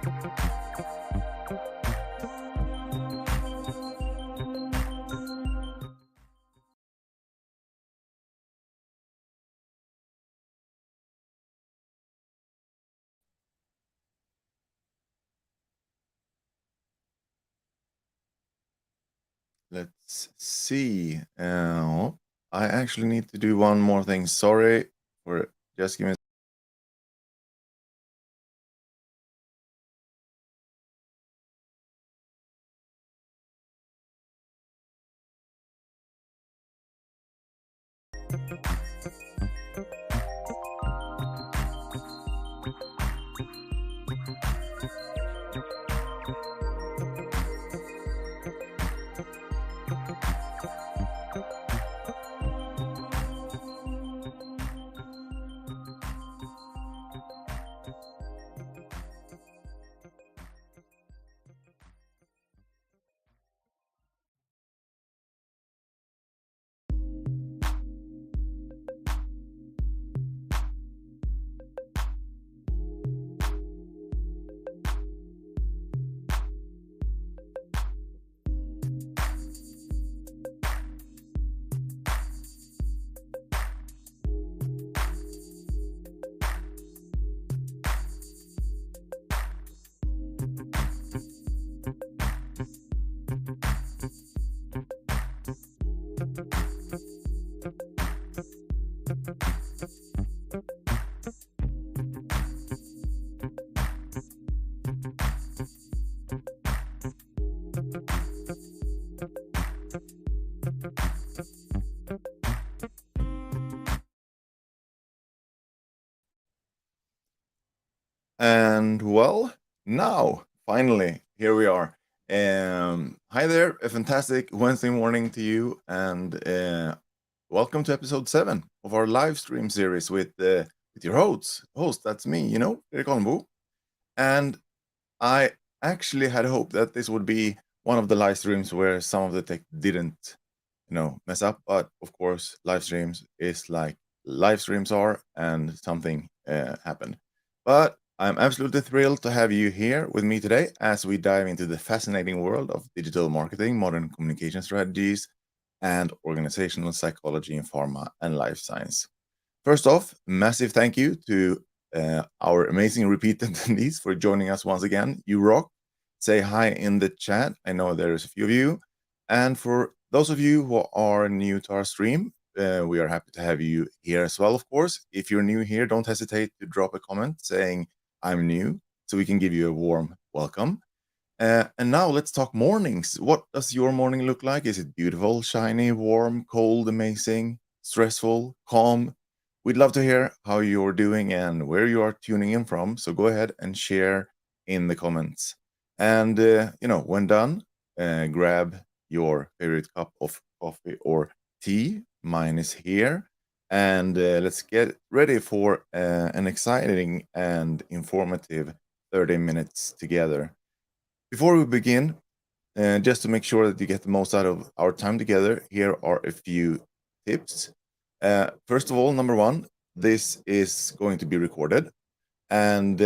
Let's see. I actually need to do one more thing. Sorry for just give me. And well, now finally here we are. Hi there, a fantastic Wednesday morning to you, and welcome to episode 7 of our live stream series with your host. That's me, Fredrik Holmboe. And I actually had hoped that this would be one of the live streams where some of the tech didn't, mess up. But of course, live streams is like live streams are, and something happened. But I'm absolutely thrilled to have you here with me today as we dive into the fascinating world of digital marketing, modern communication strategies, and organizational psychology in pharma and life science. First off, massive thank you to our amazing repeat attendees for joining us once again. You rock. Say hi in the chat. I know there's a few of you. And for those of you who are new to our stream, we are happy to have you here as well, of course. If you're new here, don't hesitate to drop a comment saying, I'm new, so we can give you a warm welcome. And now let's talk mornings. What does your morning look like? Is it beautiful, shiny, warm, cold, amazing, stressful, calm? We'd love to hear how you're doing and where you are tuning in from. So go ahead and share in the comments. And, when done, grab your favorite cup of coffee or tea. Mine is here. And let's get ready for an exciting and informative 30 minutes together. Before we begin, just to make sure that you get the most out of our time together, here are a few tips. First of all, number one, this is going to be recorded, and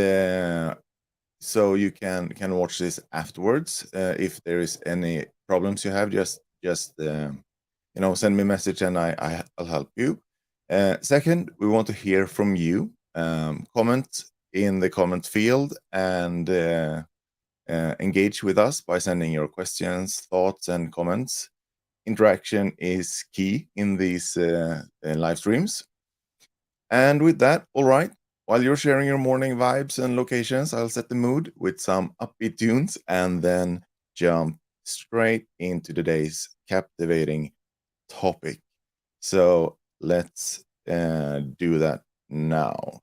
so you can watch this afterwards. If there is any problems you have, just send me a message and I'll help you. Second, we want to hear from you. Comment in the comment field and engage with us by sending your questions, thoughts, and comments. Interaction is key in these live streams. And with that, all right, while you're sharing your morning vibes and locations, I'll set the mood with some upbeat tunes and then jump straight into today's captivating topic. So let's do that now.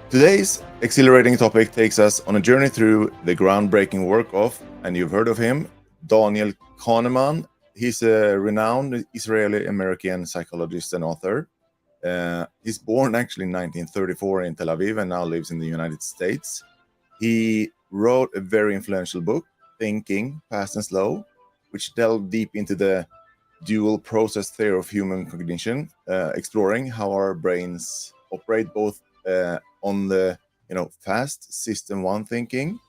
Today's exhilarating topic takes us on a journey through the groundbreaking work of, and you've heard of him, Daniel Kahneman. He's a renowned Israeli-American psychologist and author. He's born actually in 1934 in Tel Aviv and now lives in the United States. He wrote a very influential book, Thinking, Fast and Slow, which delved deep into the dual process theory of human cognition, exploring how our brains operate both on the fast system one thinking,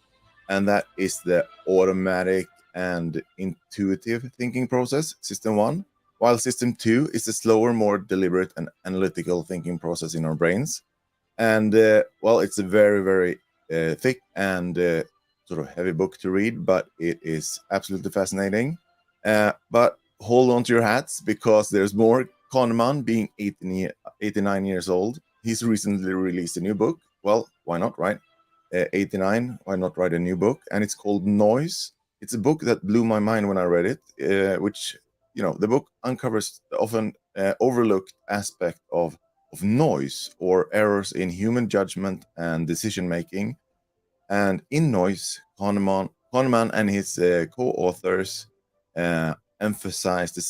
and that is the automatic and intuitive thinking process, system one, while system two is the slower, more deliberate and analytical thinking process in our brains. And well, it's a very, very thick and sort of heavy book to read, but it is absolutely fascinating. But hold on to your hats, because there's more. Kahneman, being 89 years old, he's recently released a new book. Well, why not, right? 89, why not write a new book? And it's called Noise. It's a book that blew my mind when I read it, which, the book uncovers the often overlooked aspect of noise or errors in human judgment and decision making. And in Noise, Kahneman and his co-authors emphasize the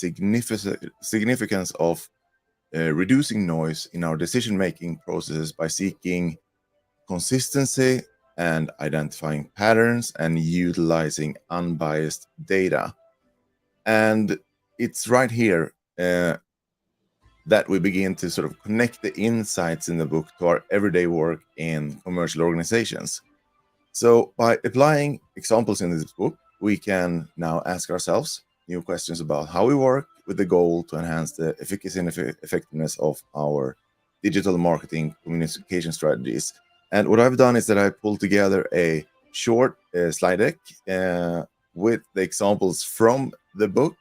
significance of reducing noise in our decision making processes by seeking consistency and identifying patterns and utilizing unbiased data. And it's right here that we begin to sort of connect the insights in the book to our everyday work in commercial organizations. So by applying examples in this book, we can now ask ourselves new questions about how we work, with the goal to enhance the efficacy and effectiveness of our digital marketing communication strategies. And what I've done is that I pulled together a short slide deck with the examples from the book,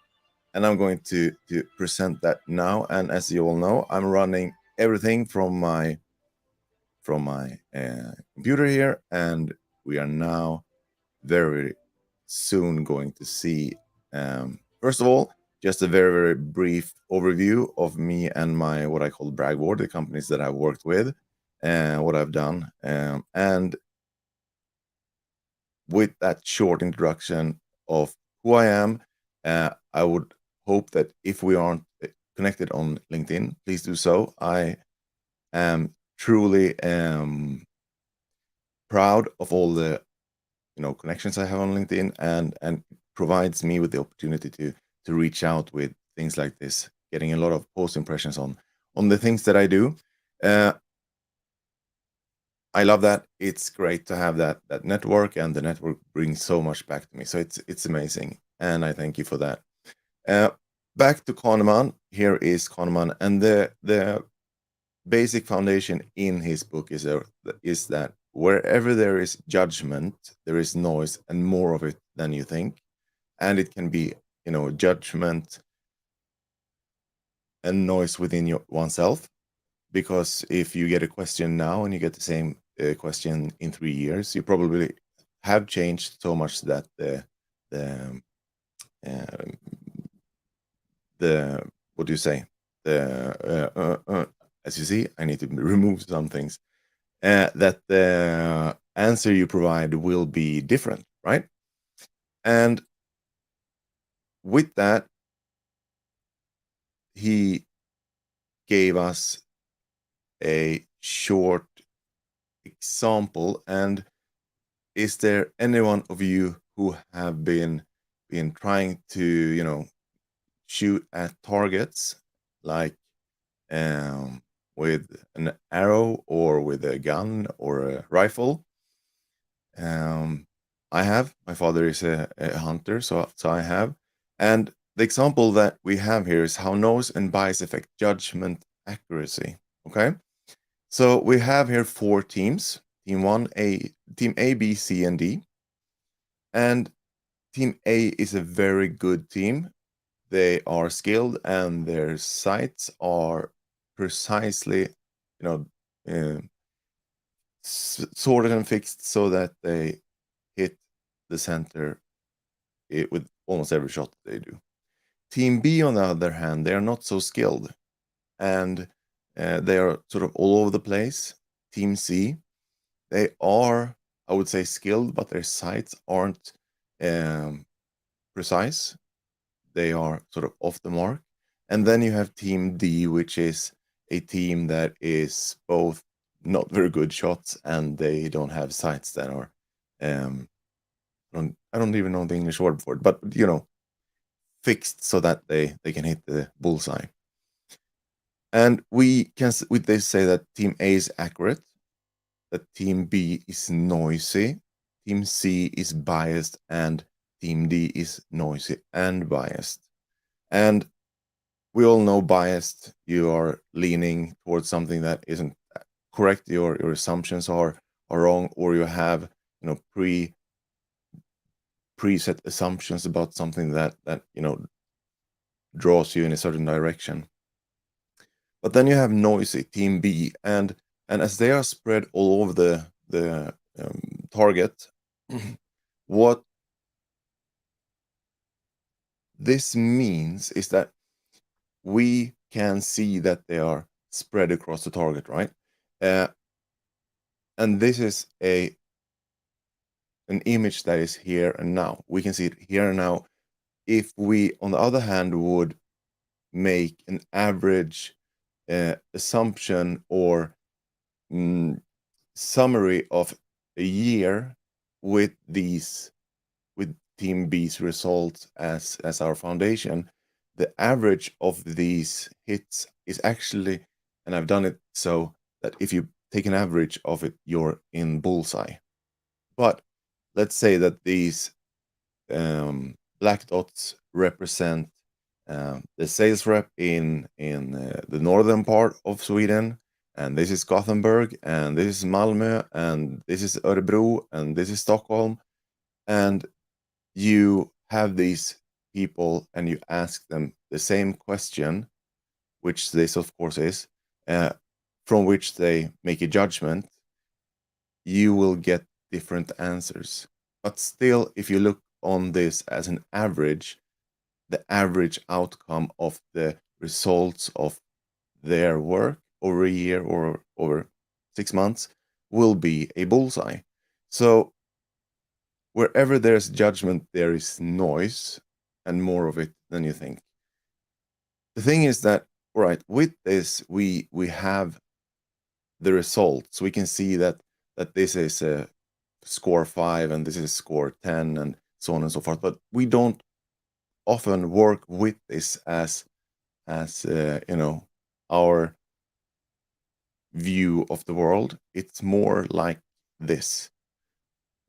and I'm going to present that now. And as you all know, I'm running everything from my computer here, and we are now very soon going to see, first of all, just a very, very brief overview of me and my, what I call brag board, the companies that I've worked with and what I've done. And with that short introduction of who I am, I would hope that if we aren't connected on LinkedIn, please do so. I am truly proud of all the connections I have on LinkedIn, and provides me with the opportunity to reach out with things like this, getting a lot of post impressions on the things that I do. I love that. It's great to have that network, and the network brings so much back to me. So it's amazing, and I thank you for that. Back to Kahneman. Here is Kahneman, and the basic foundation in his book is that wherever there is judgment, there is noise, and more of it than you think. And it can be, judgment and noise within oneself. Because if you get a question now and you get the same question in 3 years, you probably have changed so much that the what do you say? As you see, I need to remove some things. That the answer you provide will be different, right? And with that, he gave us a short example. And is there anyone of you who have been trying to shoot at targets, like with an arrow or with a gun or a rifle? I have. My father is a hunter, so I have. And the example that we have here is how noise and bias affect judgment accuracy. Okay, so we have here 4 teams: team A, B, C, and D. And team A is a very good team. They are skilled, and their sights are precisely, sorted and fixed so that they hit the center with almost every shot they do. Team B, on the other hand, they are not so skilled, and they are sort of all over the place. Team C, they are, I would say, skilled, but their sights aren't precise. They are sort of off the mark. And then you have Team D, which is a team that is both not very good shots, and they don't have sights that are I don't even know the English word for it, but fixed so that they can hit the bullseye. And we can with this say that team A is accurate, that team B is noisy, team C is biased, and team D is noisy and biased. And we all know biased, you are leaning towards something that isn't correct, your assumptions are wrong, or you have preset assumptions about something that draws you in a certain direction. But then you have noisy, team B, and as they are spread all over the target, what this means is that we can see that they are spread across the target, right? And this is an image that is here and now. We can see it here and now. If we, on the other hand, would make an average assumption or summary of a year with team B's results as our foundation, the average of these hits is actually, and I've done it so that if you take an average of it, you're in bullseye. But let's say that these black dots represent the sales rep in the northern part of Sweden, and this is Gothenburg, and this is Malmö, and this is Örebro, and this is Stockholm, and you have these people and you ask them the same question, which this of course is, from which they make a judgment, you will get different answers. But still, if you look on this as an average, the average outcome of the results of their work over a year or over 6 months will be a bullseye. So wherever there's judgment, there is noise, and more of it than you think. The thing is that, all right, with this, we have the results. We can see that this is a score 5 and this is score 10 and so on and so forth. But we don't often work with this as our view of the world. It's more like this.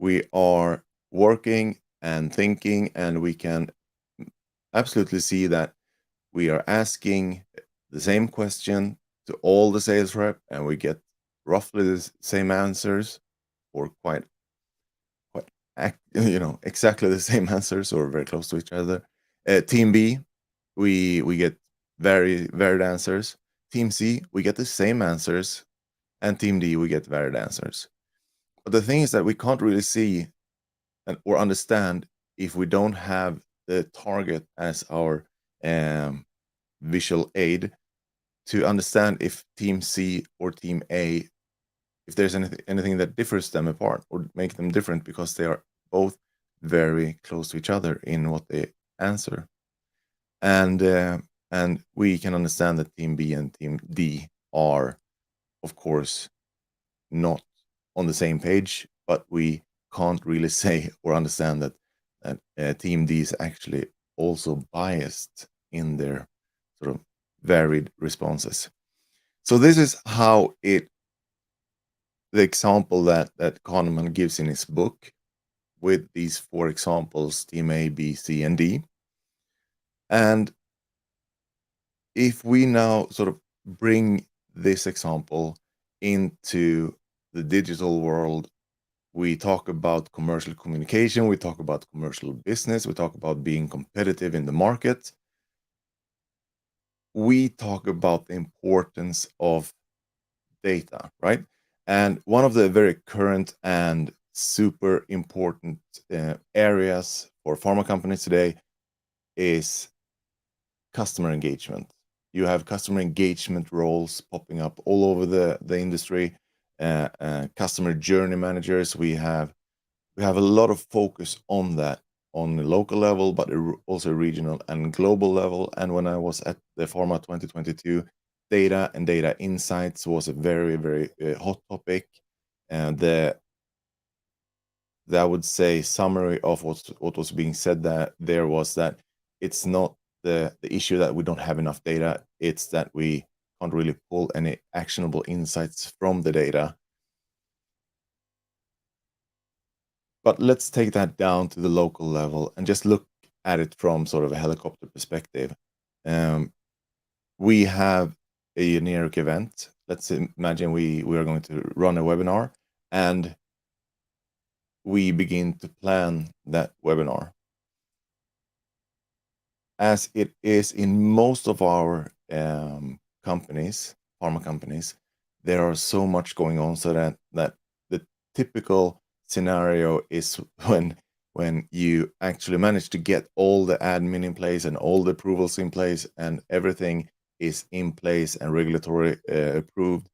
We are working and thinking, and we can absolutely see that we are asking the same question to all the sales rep, and we get roughly the same answers, or quite exactly the same answers, or very close to each other. Team B, we get very varied answers. Team C, we get the same answers, and Team D, we get varied answers. But the thing is that we can't really see or understand if we don't have the target as our visual aid to understand if Team C or Team A, if there's anything that differs them apart or make them different, because they are both very close to each other in what they answer. And we can understand that Team B and Team D are, of course, not on the same page, but we can't really say or understand that Team D is actually also biased in their sort of varied responses. So this is how the example that Kahneman gives in his book, with these 4 examples, team A, B, C, and D. And if we now sort of bring this example into the digital world, we talk about commercial communication, we talk about commercial business, we talk about being competitive in the market. We talk about the importance of data, right? And one of the very current and super important areas for pharma companies today is customer engagement. You have customer engagement roles popping up all over the industry. Customer journey managers. We have a lot of focus on that on the local level, but also regional and global level. And when I was at the Pharma 2022, data and data insights was a very, very hot topic. And I would say summary of what was being said there was that it's not the issue that we don't have enough data, it's that we can't really pull any actionable insights from the data. But let's take that down to the local level and just look at it from sort of a helicopter perspective. We have a generic event. Let's imagine we are going to run a webinar, and we begin to plan that webinar. As it is in most of our companies, pharma companies, there are so much going on, so that the typical scenario is when you actually manage to get all the admin in place and all the approvals in place and everything is in place and regulatory approved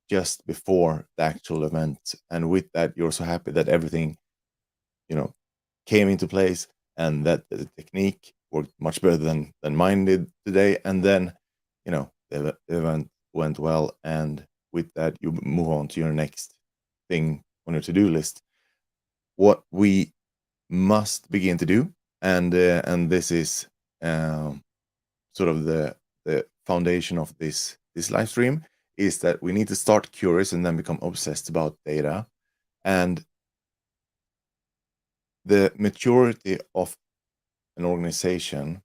just before the actual event. And with that, you're so happy that everything, came into place and that the technique worked much better than mine did today. And then, the event went well. And with that, you move on to your next thing on your to-do list. What we must begin to do, and this is sort of the foundation of this live stream, is that we need to start curious and then become obsessed about data. And the maturity of an organization,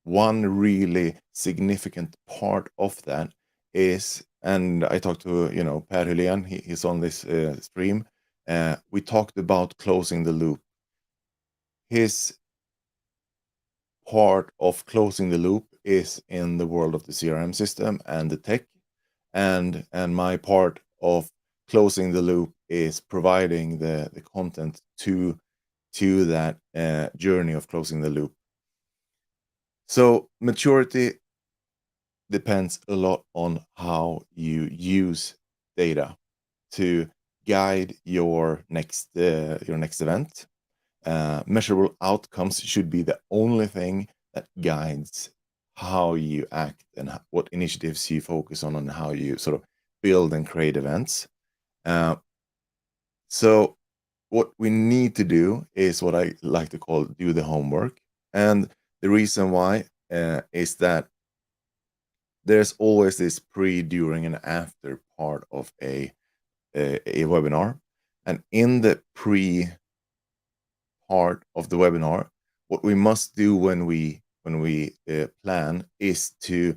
one really significant part of that is, and I talked to Per Hylén, he's on this stream. We talked about closing the loop. His part of closing the loop is in the world of the CRM system and the tech, and my part of closing the loop is providing the content to that journey of closing the loop. So maturity depends a lot on how you use data to guide your next event. Measurable outcomes should be the only thing that guides how you act and what initiatives you focus on and how you sort of build and create events. So what we need to do is what I like to call do the homework. And the reason why is that there's always this pre, during, and after part of a webinar. And in the pre part of the webinar, what we must do when we plan is to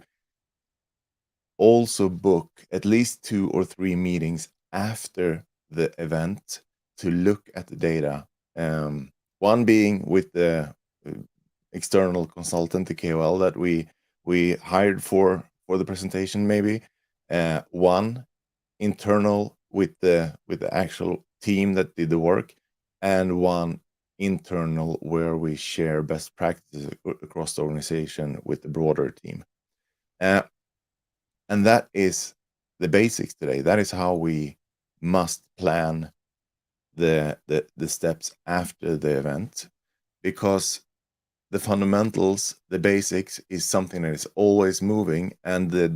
also book at least 2 or 3 meetings after the event to look at the data. One being with the external consultant, the KOL that we hired for the presentation, maybe. One internal with the actual team that did the work, and one internal where we share best practices across the organization with the broader team. And that is the basics today. That is how we must plan the steps after the event, because the fundamentals, the basics, is something that is always moving, and the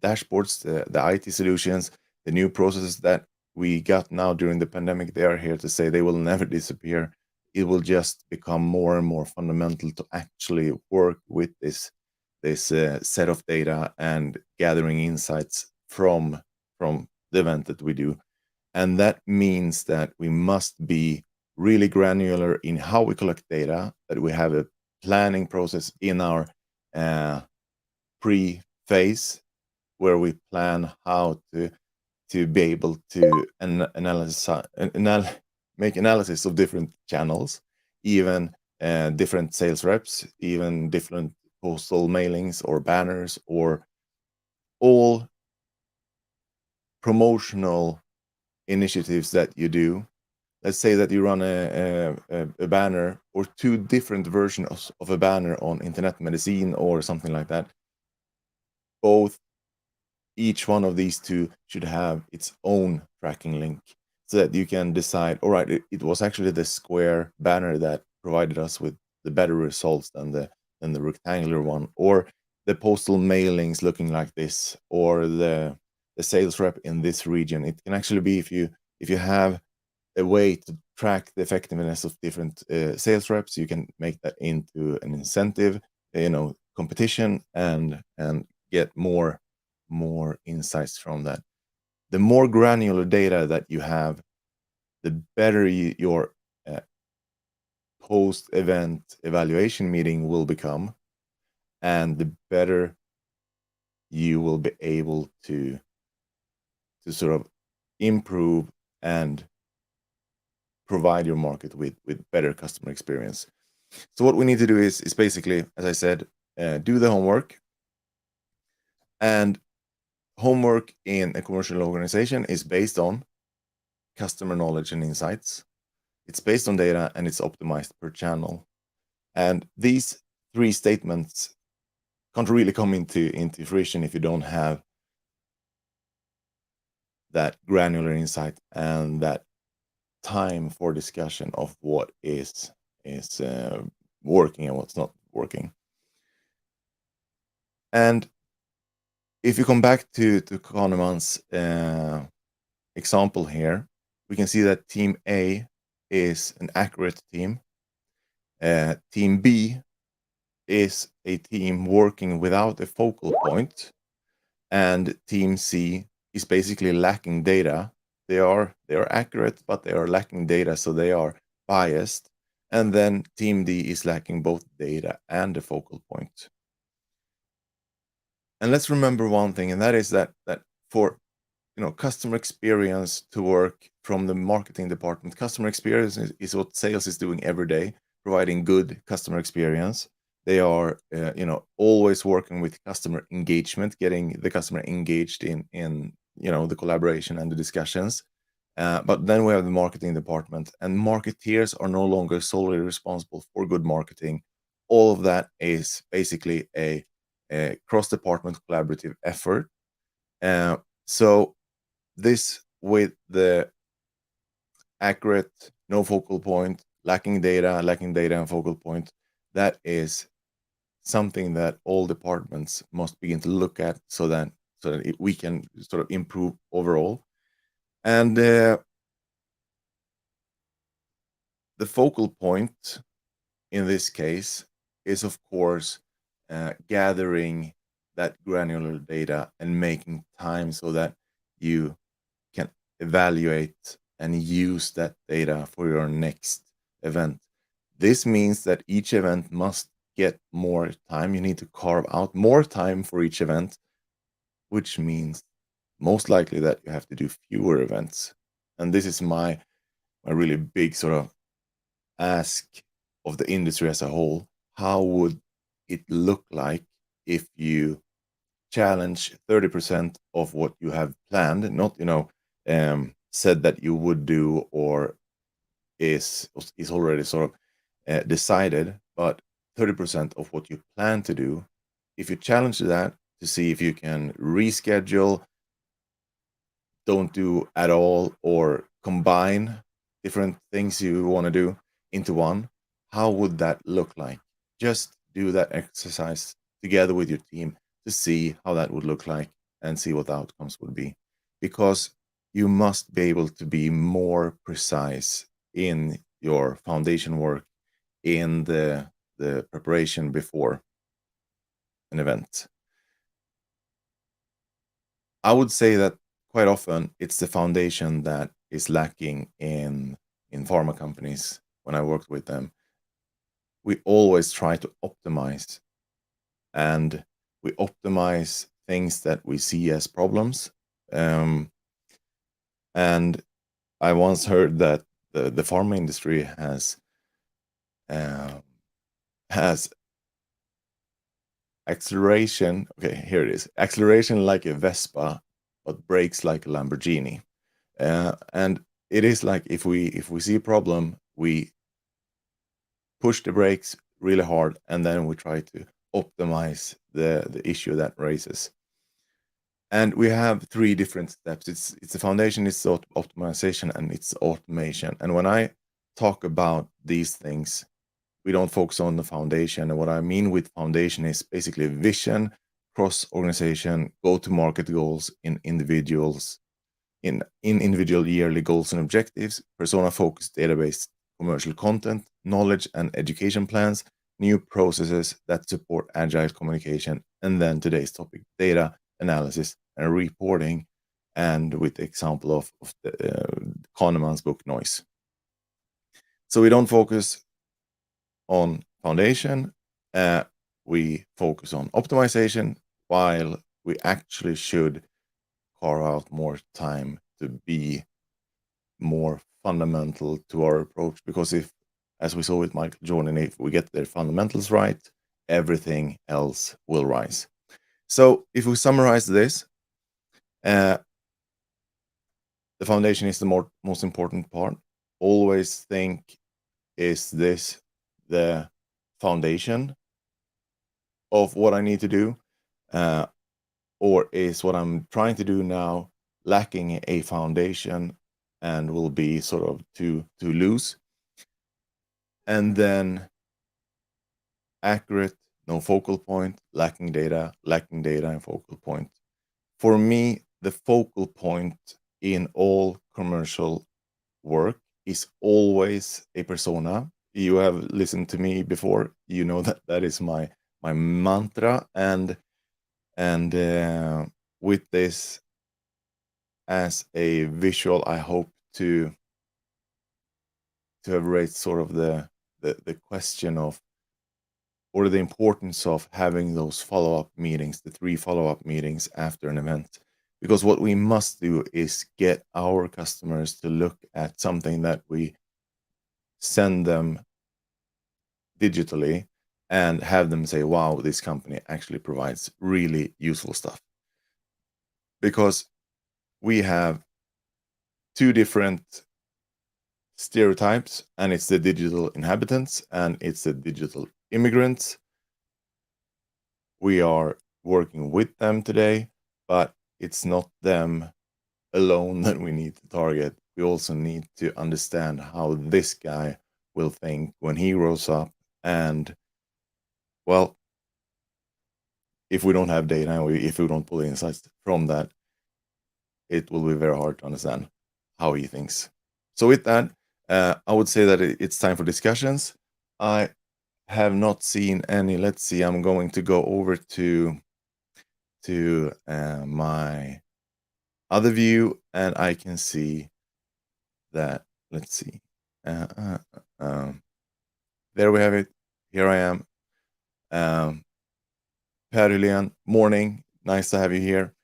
dashboards, the IT solutions, the new processes that we got now during the pandemic, they are here to say they will never disappear. It will just become more and more fundamental to actually work with this set of data and gathering insights from the event that we do. And that means that we must be really granular in how we collect data, that we have a planning process in our pre-phase where we plan how to be able to make analysis of different channels, even different sales reps, even different postal mailings or banners, or all promotional initiatives that you do. Let's say that you run a banner or 2 different versions of a banner on internet medicine or something like that. Each one of these 2 should have its own tracking link, so that you can decide, all right, it was actually the square banner that provided us with the better results than the rectangular one, or the postal mailings looking like this, or the sales rep in this region. It can actually be, if you have a way to track the effectiveness of different sales reps, you can make that into an incentive, competition, and get more more insights from that. The more granular data that you have, the better your post-event evaluation meeting will become, and the better you will be able to sort of improve and provide your market with better customer experience. So what we need to do is basically, as I said, do the homework. And homework in a commercial organization is based on customer knowledge and insights. It's based on data, and it's optimized per channel. And these three statements can't really come into fruition if you don't have that granular insight and that time for discussion of what is working and what's not working. And if you come back to Kahneman's example here, we can see that team A is an accurate team. Team B is a team working without a focal point, and team C is basically lacking data. They are accurate, but they are lacking data, so they are biased. And then team D is lacking both data and a focal point. And let's remember one thing, and that is that for customer experience to work from the marketing department, customer experience is what sales is doing every day, providing good customer experience. They are always working with customer engagement, getting the customer engaged in the collaboration and the discussions. But then we have the marketing department, and marketeers are no longer solely responsible for good marketing. All of that is basically a cross-department collaborative effort. So this, with the accurate, no focal point, lacking data and focal point, that is something that all departments must begin to look at, so that we can sort of improve overall. And the focal point in this case is, of course, gathering that granular data and making time so that you can evaluate and use that data for your next event. This means that each event must get more time. You need to carve out more time for each event, which means most likely that you have to do fewer events. And this is my really big sort of ask of the industry as a whole. How would it look like if you challenge 30% of what you have planned, not said that you would do, or is already sort of decided, but 30% of what you plan to do? If you challenge that to see if you can reschedule, don't do at all, or combine different things you want to do into one, how would that look like? Just do that exercise together with your team to see how that would look like and see what the outcomes would be. Because you must be able to be more precise in your foundation work, in the preparation before an event. I would say that quite often it's the foundation that is lacking in pharma companies. When I worked with them, we always try to optimize, and we optimize things that we see as problems. And I once heard that the pharma industry has acceleration. Okay, here it is. Acceleration like a Vespa, but brakes like a Lamborghini. And it is like, if we see a problem, we push the brakes really hard, and then we try to optimize the issue that raises. And we have three different steps. It's the foundation, it's optimization, and it's automation. And when I talk about these things, we don't focus on the foundation. And what I mean with foundation is basically vision, cross-organization, go-to-market goals in individuals, in individual yearly goals and objectives, persona-focused database, commercial content, knowledge and education plans, new processes that support agile communication, and then today's topic, data analysis and reporting, and with the example of the, Kahneman's book Noise. So we don't focus on foundation, we focus on optimization, while we actually should carve out more time to be more fundamental to our approach. Because if, as we saw with Michael Jordan, if we get their fundamentals right, everything else will rise. So if we summarize this, the foundation is the most important part. Always think, is this the foundation of what I need to do? Or is what I'm trying to do now lacking a foundation and will be sort of too loose? And then accurate, no focal point, lacking data and focal point. For me, the focal point in all commercial work is always a persona. You have listened to me before, you know that is my mantra, and with this as a visual, I hope to have raised sort of the question of, or the importance of having those follow-up meetings, the 3 follow-up meetings after an event. Because what we must do is get our customers to look at something that we send them digitally and have them say, wow, this company actually provides really useful stuff. Because we have 2 different stereotypes, and it's the digital inhabitants and it's the digital immigrants. We are working with them today, but it's not them alone that we need to target. We also need to understand how this guy will think when he grows up. And well, if we don't have data and if we don't pull insights from that, it will be very hard to understand how he thinks. So with that, I would say that it's time for discussions. I have not seen any. Let's see, I'm going to go over to my other view, and I can see that, let's see, there we have it. Here I am. Per Hylén, morning, nice to have you here.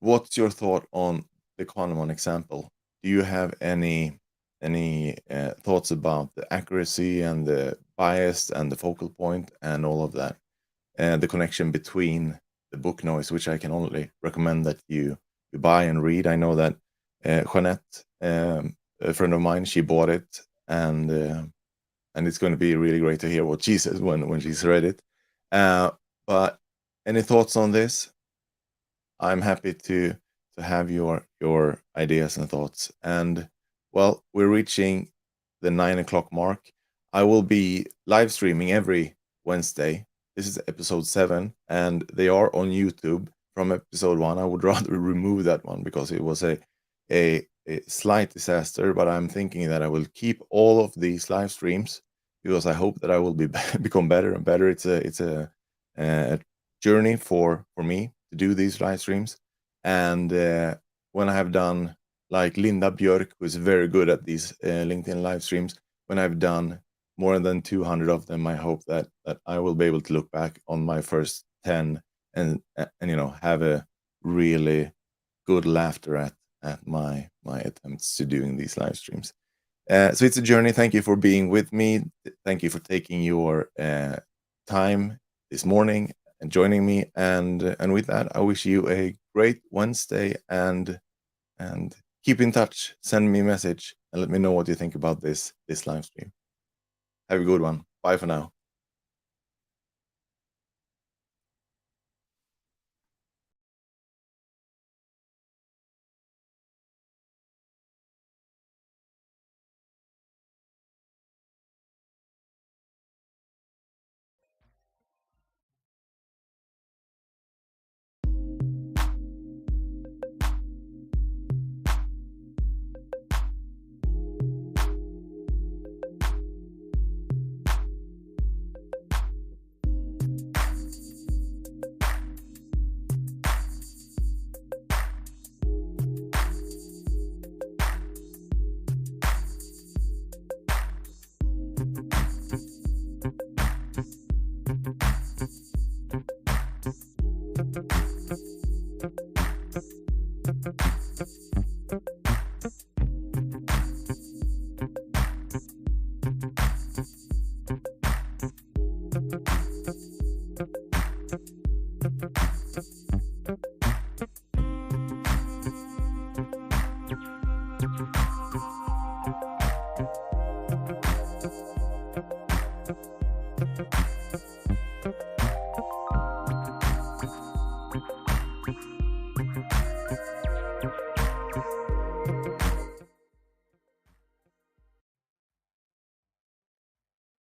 What's your thought on the Kahneman example? Do you have any thoughts about the accuracy and the bias and the focal point and all of that, and the connection between the book Noise, which I can only recommend that you buy and read? I know that Jeanette, a friend of mine, she bought it, and it's going to be really great to hear what she says when she's read it. But any thoughts on this? I'm happy to have your ideas and thoughts. And well, we're reaching the 9 o'clock mark. I will be live streaming every Wednesday. This is episode 7, and they are on YouTube from episode 1. I would rather remove that one because it was a slight disaster, but I'm thinking that I will keep all of these live streams because I hope that I will become better and better. It's a journey for me to do these live streams. And when I have done, like Linda Björk, who is very good at these LinkedIn live streams, when I've done more than 200 of them, I hope that I will be able to look back on my first 10 and have a really good laughter at my attempts to doing these live streams. So it's a journey. Thank you for being with me. Thank you for taking your time this morning and joining me. And with that, I wish you a great Wednesday, and keep in touch. Send me a message and let me know what you think about this live stream. Have a good one. Bye for now.